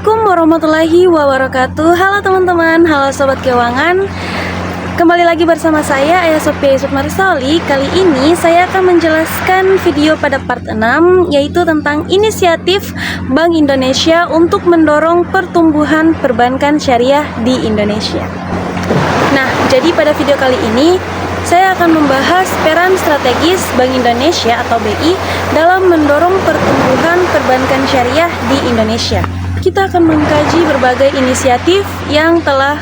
Assalamualaikum warahmatullahi wabarakatuh. Halo teman-teman, halo sobat keuangan. Kembali lagi bersama saya Ayah Sophia Yusuf Marisoli. Kali ini saya akan menjelaskan video pada part 6, yaitu tentang inisiatif Bank Indonesia untuk mendorong pertumbuhan perbankan syariah di Indonesia. Nah, jadi pada video kali ini saya akan membahas peran strategis Bank Indonesia atau BI dalam mendorong pertumbuhan perbankan syariah di Indonesia. Kita akan mengkaji berbagai inisiatif yang telah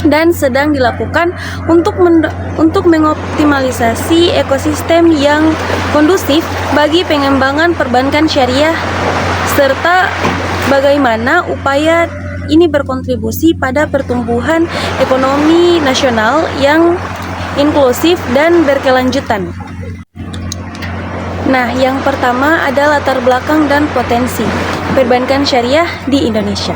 dan sedang dilakukan untuk mengoptimalisasi ekosistem yang kondusif bagi pengembangan perbankan syariah, serta bagaimana upaya ini berkontribusi pada pertumbuhan ekonomi nasional yang inklusif dan berkelanjutan. Nah, yang pertama ada latar belakang dan potensi perbankan syariah di Indonesia.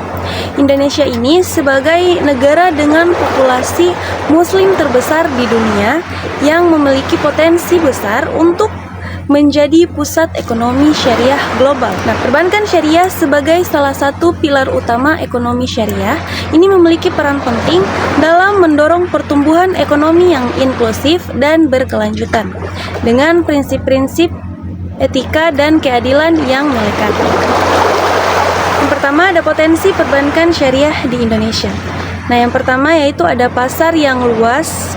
Indonesia ini sebagai negara dengan populasi muslim terbesar di dunia yang memiliki potensi besar untuk menjadi pusat ekonomi syariah global. Nah, perbankan syariah sebagai salah satu pilar utama ekonomi syariah ini memiliki peran penting dalam mendorong pertumbuhan ekonomi yang inklusif dan berkelanjutan dengan prinsip-prinsip etika dan keadilan yang melekat. Yang pertama ada potensi perbankan syariah di Indonesia. Nah, yang pertama yaitu ada pasar yang luas.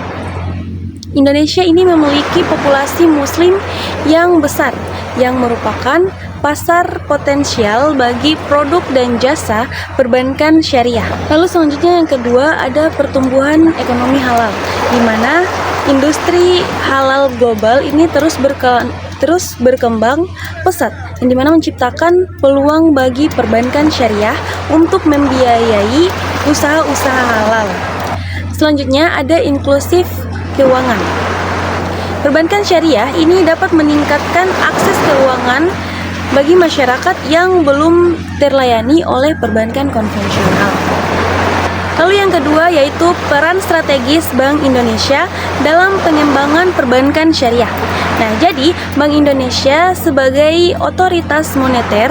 Indonesia ini memiliki populasi muslim yang besar yang merupakan pasar potensial bagi produk dan jasa perbankan syariah. Lalu selanjutnya yang kedua ada pertumbuhan ekonomi halal, di mana industri halal global ini terus berkembang pesat, yang dimana menciptakan peluang bagi perbankan syariah untuk membiayai usaha-usaha halal. Selanjutnya ada inklusif keuangan. Perbankan syariah ini dapat meningkatkan akses keuangan bagi masyarakat yang belum terlayani oleh perbankan konvensional. Lalu yang kedua yaitu peran strategis Bank Indonesia dalam pengembangan perbankan syariah. Nah, jadi Bank Indonesia sebagai otoritas moneter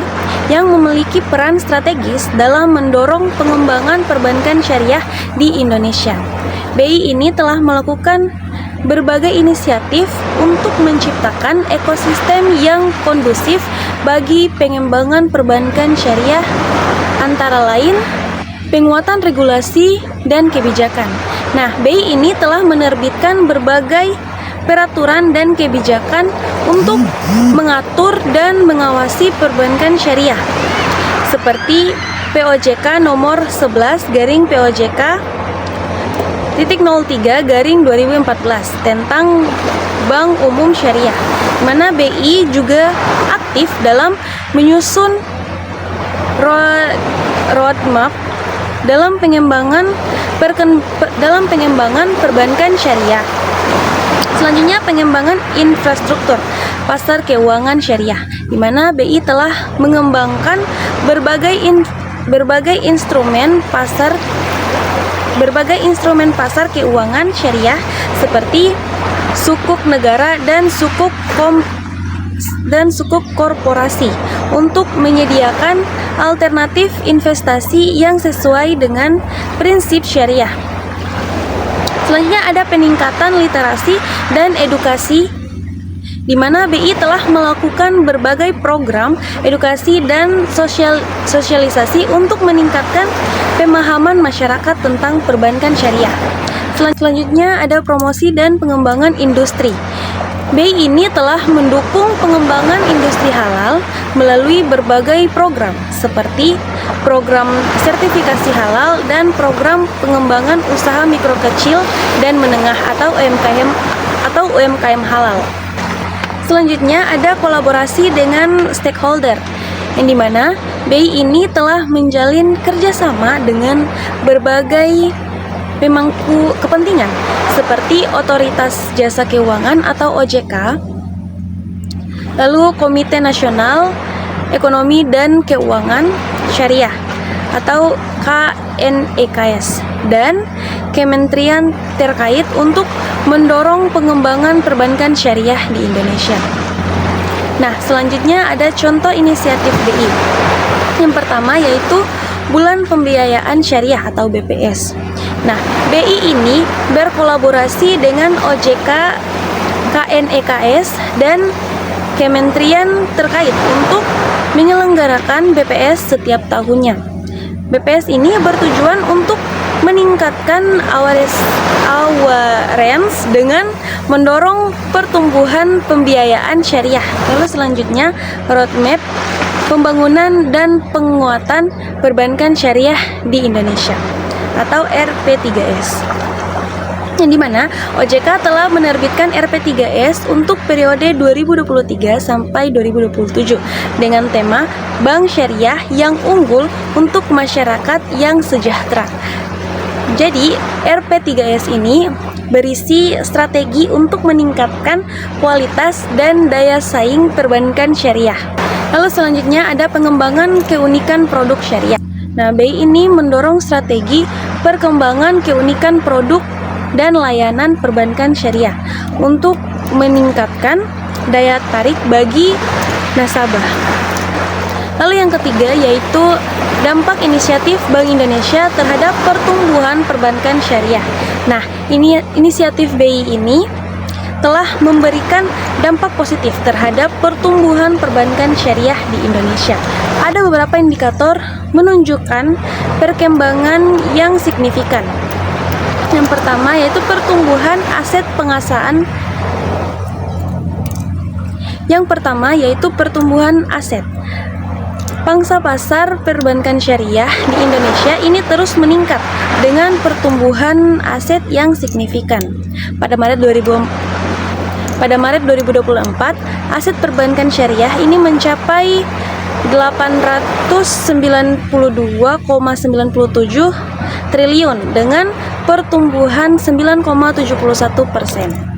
yang memiliki peran strategis dalam mendorong pengembangan perbankan syariah di Indonesia. BI ini telah melakukan berbagai inisiatif untuk menciptakan ekosistem yang kondusif bagi pengembangan perbankan syariah, antara lain penguatan regulasi dan kebijakan. Nah, BI ini telah menerbitkan berbagai peraturan dan kebijakan untuk mengatur dan mengawasi perbankan syariah, seperti POJK nomor 11 garing POJK 03/2014 tentang Bank Umum Syariah, mana BI juga aktif dalam menyusun roadmap dalam pengembangan perbankan syariah. Selanjutnya pengembangan infrastruktur pasar keuangan syariah, di mana BI telah mengembangkan berbagai instrumen pasar keuangan syariah seperti sukuk negara dan sukuk korporasi untuk menyediakan alternatif investasi yang sesuai dengan prinsip syariah. Selanjutnya ada peningkatan literasi dan edukasi, di mana BI telah melakukan berbagai program edukasi dan sosialisasi untuk meningkatkan pemahaman masyarakat tentang perbankan syariah. Selanjutnya ada promosi dan pengembangan industri. BI ini telah mendukung pengembangan industri halal melalui berbagai program seperti program sertifikasi halal dan program pengembangan usaha mikro kecil dan menengah atau UMKM halal. Selanjutnya ada kolaborasi dengan stakeholder, yang dimana BI ini telah menjalin kerjasama dengan berbagai pemangku kepentingan seperti Otoritas Jasa Keuangan atau OJK, lalu Komite Nasional Ekonomi dan Keuangan Syariah atau KNEKS, dan kementerian terkait untuk mendorong pengembangan perbankan syariah di Indonesia. Nah, selanjutnya ada contoh inisiatif BI. Yang pertama yaitu Bulan Pembiayaan Syariah atau BPS. Nah, BI ini berkolaborasi dengan OJK, KNEKS, dan kementerian terkait untuk menyelenggarakan BPS setiap tahunnya. BPS ini bertujuan untuk meningkatkan awareness dengan mendorong pertumbuhan pembiayaan syariah. Lalu selanjutnya, roadmap pembangunan dan penguatan perbankan syariah di Indonesia atau RP3S, yang dimana OJK telah menerbitkan RP3S untuk periode 2023 sampai 2027 dengan tema Bank Syariah yang Unggul untuk Masyarakat yang Sejahtera. Jadi RP3S ini berisi strategi untuk meningkatkan kualitas dan daya saing perbankan syariah. Lalu selanjutnya ada pengembangan keunikan produk syariah. Nah, BI ini mendorong strategi perkembangan keunikan produk dan layanan perbankan syariah untuk meningkatkan daya tarik bagi nasabah. Lalu yang ketiga yaitu dampak inisiatif Bank Indonesia terhadap pertumbuhan perbankan syariah. Nah, inisiatif BI ini telah memberikan dampak positif terhadap pertumbuhan perbankan syariah di Indonesia. Ada beberapa indikator menunjukkan perkembangan yang signifikan. Yang pertama yaitu pertumbuhan aset pengasaan. Yang pertama yaitu pertumbuhan aset. Pangsa pasar perbankan syariah di Indonesia ini terus meningkat dengan pertumbuhan aset yang signifikan. Pada Maret 2024, aset perbankan syariah ini mencapai 892,97 triliun dengan pertumbuhan 9,71%.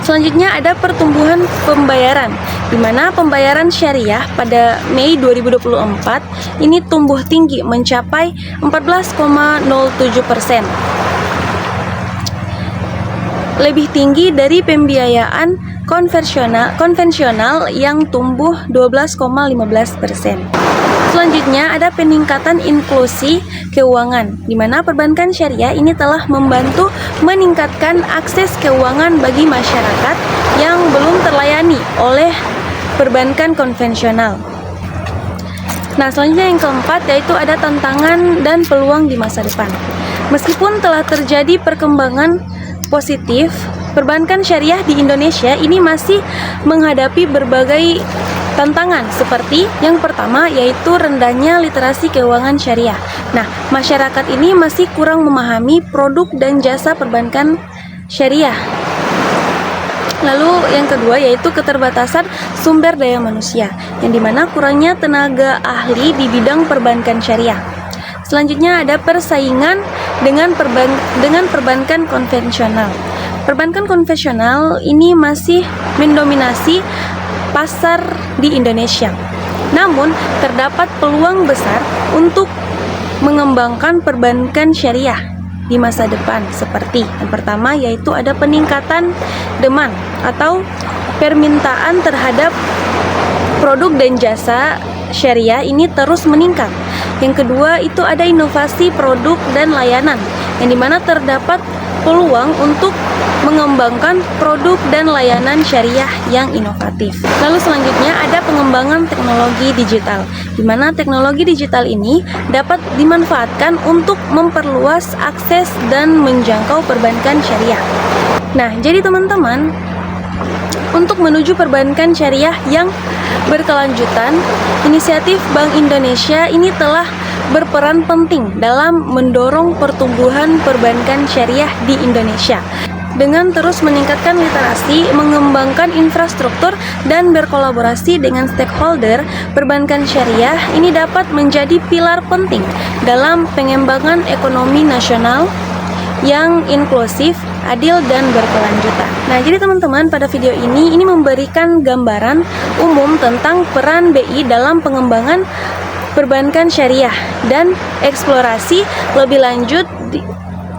Selanjutnya ada pertumbuhan pembayaran, di mana pembayaran syariah pada Mei 2024 ini tumbuh tinggi mencapai 14,07%. Lebih tinggi dari pembiayaan konvensional yang tumbuh 12,15%. Selanjutnya ada peningkatan inklusi keuangan, di mana perbankan syariah ini telah membantu meningkatkan akses keuangan bagi masyarakat yang belum terlayani oleh perbankan konvensional. Nah, selanjutnya yang keempat yaitu ada tantangan dan peluang di masa depan. Meskipun telah terjadi perkembangan positif, perbankan syariah di Indonesia ini masih menghadapi berbagai tantangan seperti yang pertama yaitu rendahnya literasi keuangan syariah. Nah, masyarakat ini masih kurang memahami produk dan jasa perbankan syariah. Lalu yang kedua yaitu keterbatasan sumber daya manusia, yang dimana kurangnya tenaga ahli di bidang perbankan syariah. Selanjutnya ada persaingan dengan perbankan konvensional. Perbankan konvensional ini masih mendominasi pasar di Indonesia. Namun, terdapat peluang besar untuk mengembangkan perbankan syariah di masa depan seperti yang pertama yaitu ada peningkatan demand atau permintaan terhadap produk dan jasa syariah ini terus meningkat. Yang kedua itu ada inovasi produk dan layanan, yang dimana terdapat peluang untuk mengembangkan produk dan layanan syariah yang inovatif. Lalu selanjutnya ada pengembangan teknologi digital, di mana teknologi digital ini dapat dimanfaatkan untuk memperluas akses dan menjangkau perbankan syariah. Nah, jadi teman-teman, untuk menuju perbankan syariah yang berkelanjutan, inisiatif Bank Indonesia ini telah berperan penting dalam mendorong pertumbuhan perbankan syariah di Indonesia. Dengan terus meningkatkan literasi, mengembangkan infrastruktur, dan berkolaborasi dengan stakeholder, perbankan syariah ini dapat menjadi pilar penting dalam pengembangan ekonomi nasional yang inklusif, adil, dan berkelanjutan. Nah, jadi teman-teman, pada video ini memberikan gambaran umum tentang peran BI dalam pengembangan perbankan syariah dan eksplorasi lebih lanjut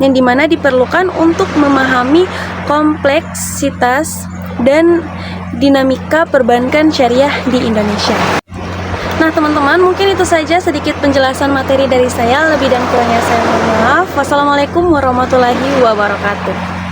yang dimana diperlukan untuk memahami kompleksitas dan dinamika perbankan syariah di Indonesia. Nah teman-teman, mungkin itu saja sedikit penjelasan materi dari saya. Lebih dan kurangnya saya mohon maaf. Wassalamualaikum warahmatullahi wabarakatuh.